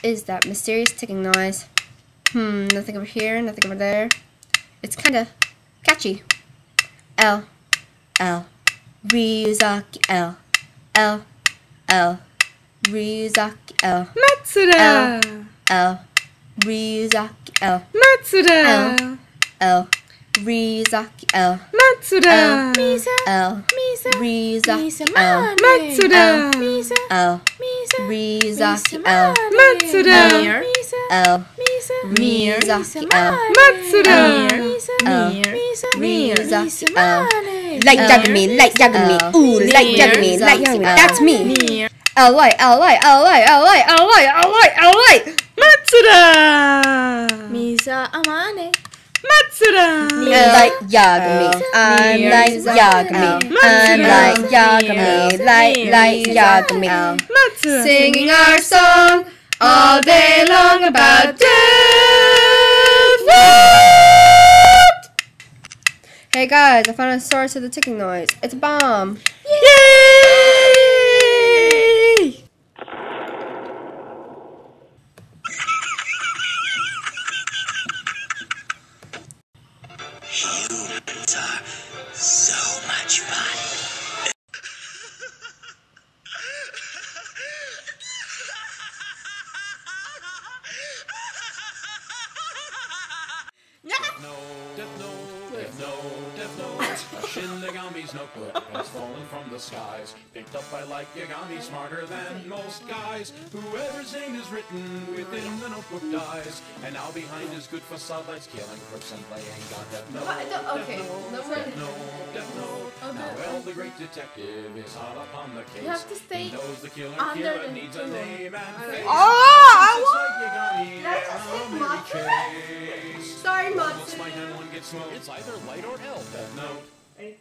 is that mysterious ticking noise? Nothing over here, nothing over there. It's kinda catchy. L, L, Ryuzaki L, L, L, Ryuzaki L, Matsuda! L, Ryuzaki L, Matsuda! L, Ryuzaki L, Matsuda! L, Ryuzaki L, Matsuda! L, Ryuzaki L, Matsuda! L, Ryuzaki L, Matsuda! Ryuzaki L, Like Yagami, ooh, like Yagami, that's me. L-Y, L-Y, L-Y, L-Y, L-Y, L-Y, L-Y. Matsuda! Misa Amane. Matsuda! Like Yagami, I'm like Yagami, I'm like Yagami, like Yagami. Matsuda! Singing our song all day long about death. Hey guys, I found a source of the ticking noise. It's a bomb. Yay! Humans are so much fun. Death Note. A Shinigami's notebook has fallen from the skies. Picked up by Light Yagami, smarter than most guys. Whoever's name is written within the notebook dies. And now behind his good facade lights killing crooks and playing God. Death Note. Death Note. Now El, the great detective, is hot up on the case. You have to stay He knows the killer under the needs a table. name and face. That's Matsu. Sorry, Matsu. One gets smoked. It's either Light or L. Death Note. Ready?